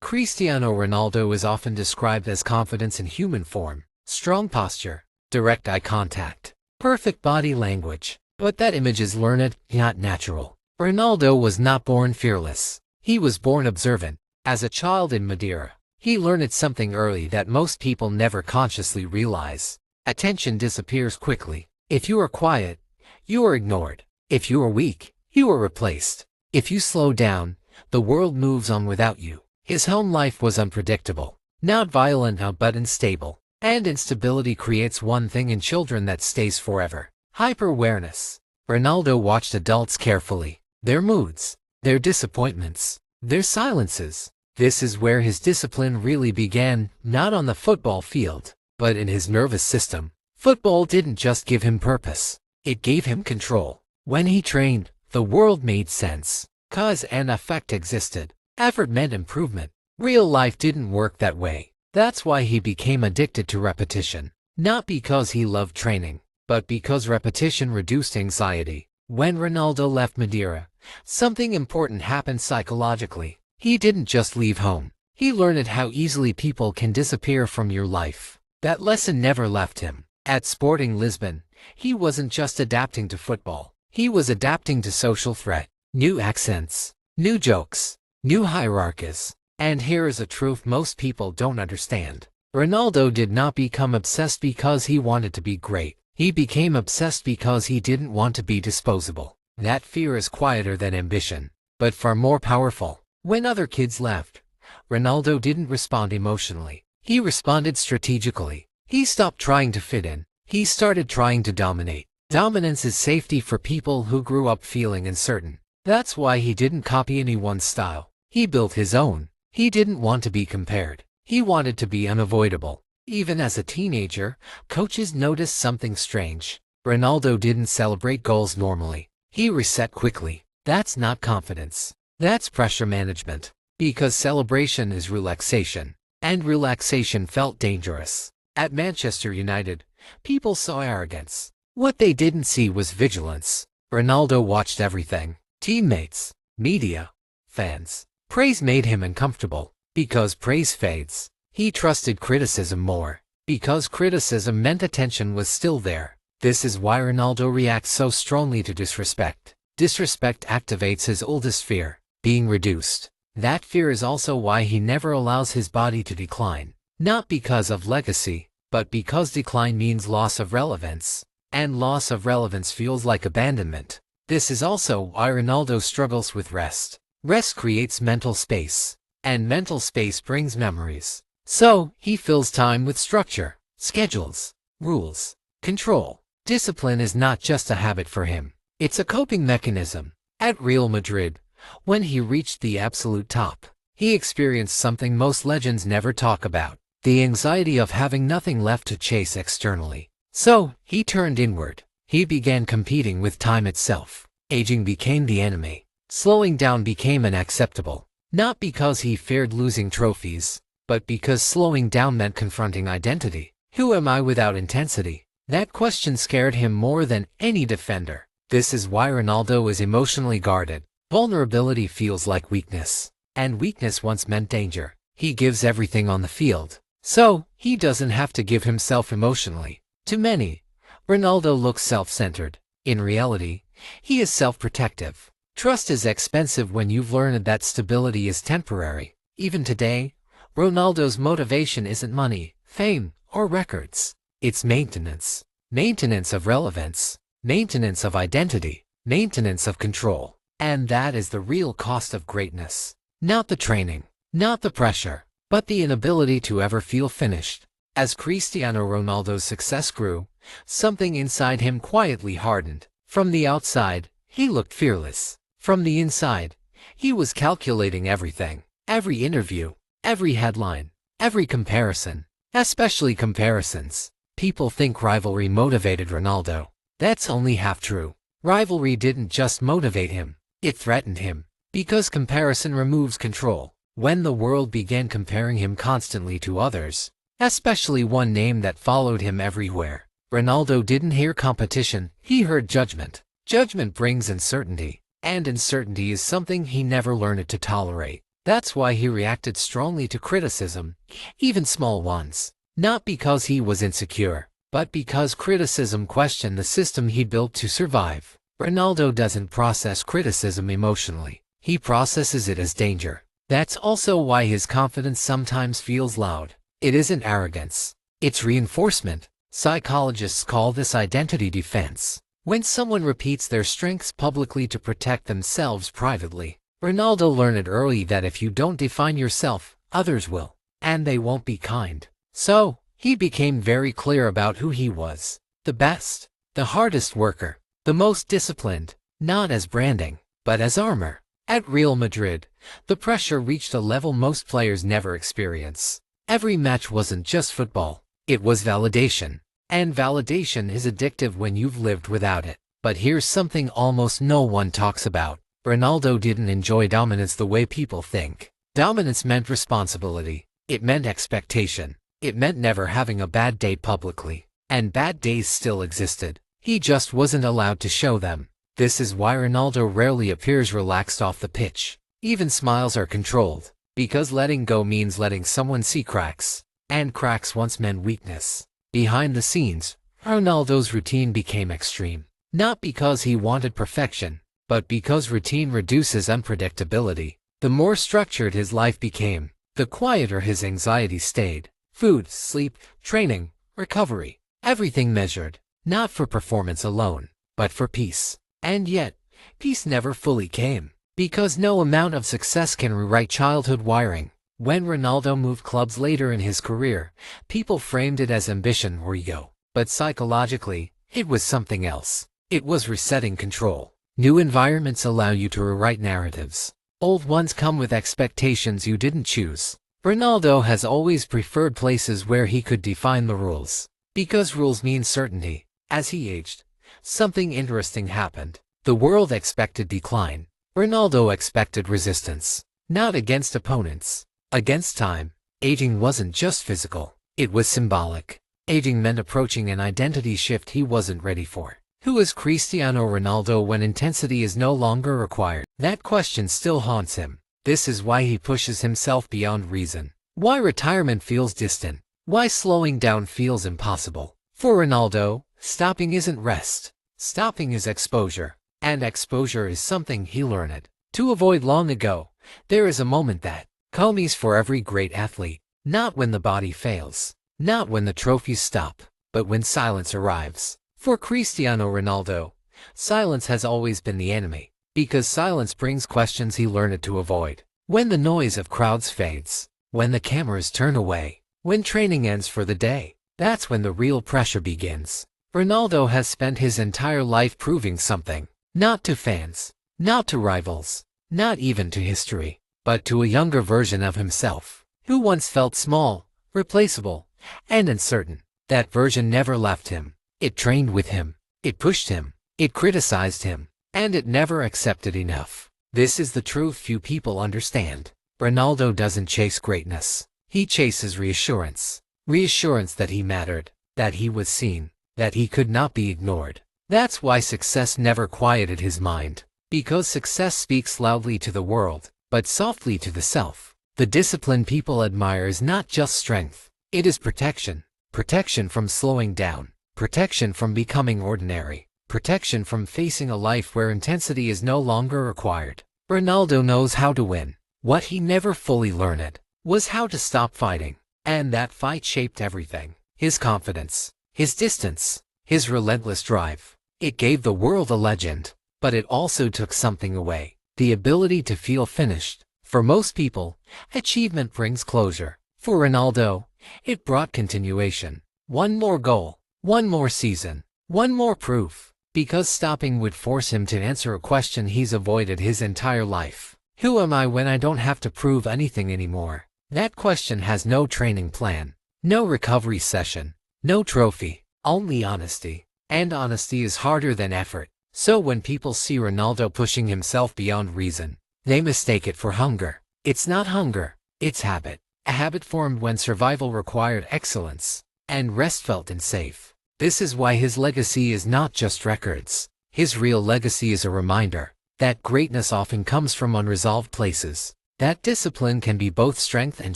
Cristiano Ronaldo is often described as confidence in human form, strong posture, direct eye contact, perfect body language. But that image is learned, not natural. Ronaldo was not born fearless. He was born observant. As a child in Madeira, he learned something early that most people never consciously realize. Attention disappears quickly. If you are quiet, you are ignored. If you are weak, you are replaced. If you slow down, the world moves on without you. His home life was unpredictable, not violent but unstable. And instability creates one thing in children that stays forever: hyper-awareness. Ronaldo watched adults carefully, their moods, their disappointments, their silences. This is where his discipline really began, not on the football field, but in his nervous system. Football didn't just give him purpose, it gave him control. When he trained, the world made sense. Cause and effect existed. Effort meant improvement. Real life didn't work that way. That's why he became addicted to repetition. Not because he loved training, but because repetition reduced anxiety. When Ronaldo left Madeira, something important happened psychologically. He didn't just leave home. He learned how easily people can disappear from your life. That lesson never left him. At Sporting Lisbon, he wasn't just adapting to football. He was adapting to social threat. New accents, new jokes, new hierarchies. And here is a truth most people don't understand. Ronaldo did not become obsessed because he wanted to be great. He became obsessed because he didn't want to be disposable. That fear is quieter than ambition, but far more powerful. When other kids left, Ronaldo didn't respond emotionally. He responded strategically. He stopped trying to fit in. He started trying to dominate. Dominance is safety for people who grew up feeling uncertain. That's why he didn't copy anyone's style. He built his own. He didn't want to be compared. He wanted to be unavoidable. Even as a teenager, coaches noticed something strange. Ronaldo didn't celebrate goals normally. He reset quickly. That's not confidence. That's pressure management. Because celebration is relaxation. And relaxation felt dangerous. At Manchester United, people saw arrogance. What they didn't see was vigilance. Ronaldo watched everything. Teammates, media, fans. Praise made him uncomfortable. Because praise fades, he trusted criticism more. Because criticism meant attention was still there. This is why Ronaldo reacts so strongly to disrespect. Disrespect activates his oldest fear, being reduced. That fear is also why he never allows his body to decline. Not because of legacy, but because decline means loss of relevance. And loss of relevance feels like abandonment. This is also why Ronaldo struggles with rest. Rest creates mental space, and mental space brings memories. So, he fills time with structure, schedules, rules, control. Discipline is not just a habit for him. It's a coping mechanism. At Real Madrid, when he reached the absolute top, he experienced something most legends never talk about: the anxiety of having nothing left to chase externally. So, he turned inward. He began competing with time itself. Aging became the enemy. Slowing down became unacceptable. Not because he feared losing trophies, but because slowing down meant confronting identity. Who am I without intensity? That question scared him more than any defender. This is why Ronaldo is emotionally guarded. Vulnerability feels like weakness, and weakness once meant danger. He gives everything on the field, so he doesn't have to give himself emotionally. To many, Ronaldo looks self-centered. In reality, he is self-protective. Trust is expensive when you've learned that stability is temporary. Even today, Ronaldo's motivation isn't money, fame, or records. It's maintenance. Maintenance of relevance. Maintenance of identity. Maintenance of control. And that is the real cost of greatness. Not the training, not the pressure, but the inability to ever feel finished. As Cristiano Ronaldo's success grew, something inside him quietly hardened. From the outside, he looked fearless. From the inside, he was calculating everything. Every interview, every headline, every comparison. Especially comparisons. People think rivalry motivated Ronaldo. That's only half true. Rivalry didn't just motivate him, it threatened him. Because comparison removes control. When the world began comparing him constantly to others, especially one name that followed him everywhere, Ronaldo didn't hear competition, he heard judgment. Judgment brings uncertainty. And uncertainty is something he never learned to tolerate. That's why he reacted strongly to criticism, even small ones. Not because he was insecure, but because criticism questioned the system he built to survive. Ronaldo doesn't process criticism emotionally. He processes it as danger. That's also why his confidence sometimes feels loud. It isn't arrogance. It's reinforcement. Psychologists call this identity defense. When someone repeats their strengths publicly to protect themselves privately. Ronaldo learned early that if you don't define yourself, others will, and they won't be kind. So, he became very clear about who he was. The best, the hardest worker, the most disciplined, not as branding, but as armor. At Real Madrid, the pressure reached a level most players never experience. Every match wasn't just football, it was validation. And validation is addictive when you've lived without it. But here's something almost no one talks about. Ronaldo didn't enjoy dominance the way people think. Dominance meant responsibility. It meant expectation. It meant never having a bad day publicly. And bad days still existed. He just wasn't allowed to show them. This is why Ronaldo rarely appears relaxed off the pitch. Even smiles are controlled. Because letting go means letting someone see cracks. And cracks once meant weakness. Behind the scenes, Ronaldo's routine became extreme. Not because he wanted perfection, but because routine reduces unpredictability. The more structured his life became, the quieter his anxiety stayed. Food, sleep, training, recovery, everything measured, not for performance alone, but for peace. And yet, peace never fully came, because no amount of success can rewrite childhood wiring. When Ronaldo moved clubs later in his career, people framed it as ambition or ego. But psychologically, it was something else. It was resetting control. New environments allow you to rewrite narratives. Old ones come with expectations you didn't choose. Ronaldo has always preferred places where he could define the rules. Because rules mean certainty. As he aged, something interesting happened. The world expected decline. Ronaldo expected resistance. Not against opponents. Against time. Aging wasn't just physical. It was symbolic. Aging meant approaching an identity shift he wasn't ready for. Who is Cristiano Ronaldo when intensity is no longer required? That question still haunts him. This is why he pushes himself beyond reason. Why retirement feels distant. Why slowing down feels impossible. For Ronaldo, stopping isn't rest. Stopping is exposure. And exposure is something he learned to avoid long ago. There is a moment that comes for every great athlete. Not when the body fails. Not when the trophies stop. But when silence arrives. For Cristiano Ronaldo, silence has always been the enemy, because silence brings questions he learned to avoid. When the noise of crowds fades, when the cameras turn away, when training ends for the day, that's when the real pressure begins. Ronaldo has spent his entire life proving something, not to fans, not to rivals, not even to history, but to a younger version of himself, who once felt small, replaceable, and uncertain. That version never left him. It trained with him, it pushed him, it criticized him, and it never accepted enough. This is the truth few people understand. Ronaldo doesn't chase greatness. He chases reassurance. Reassurance that he mattered, that he was seen, that he could not be ignored. That's why success never quieted his mind. Because success speaks loudly to the world, but softly to the self. The discipline people admire is not just strength. It is protection. Protection from slowing down. Protection from becoming ordinary. Protection from facing a life where intensity is no longer required. Ronaldo knows how to win. What he never fully learned was how to stop fighting. And that fight shaped everything. His confidence, his distance, his relentless drive. It gave the world a legend, but it also took something away. The ability to feel finished. For most people, achievement brings closure. For Ronaldo, it brought continuation. One more goal. One more season. One more proof. Because stopping would force him to answer a question he's avoided his entire life. Who am I when I don't have to prove anything anymore? That question has no training plan. No recovery session. No trophy. Only honesty. And honesty is harder than effort. So when people see Ronaldo pushing himself beyond reason, they mistake it for hunger. It's not hunger. It's habit. A habit formed when survival required excellence. And rest felt unsafe. This is why his legacy is not just records. His real legacy is a reminder that greatness often comes from unresolved places. That discipline can be both strength and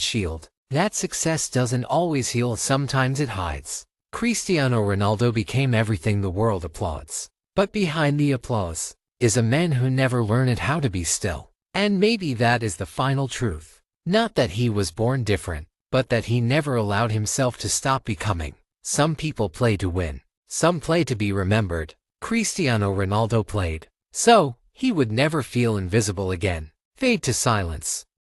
shield. That success doesn't always heal, sometimes it hides. Cristiano Ronaldo became everything the world applauds. But behind the applause is a man who never learned how to be still. And maybe that is the final truth. Not that he was born different, but that he never allowed himself to stop becoming. Some people play to win. Some play to be remembered. Cristiano Ronaldo played so he would never feel invisible again, fade to silence,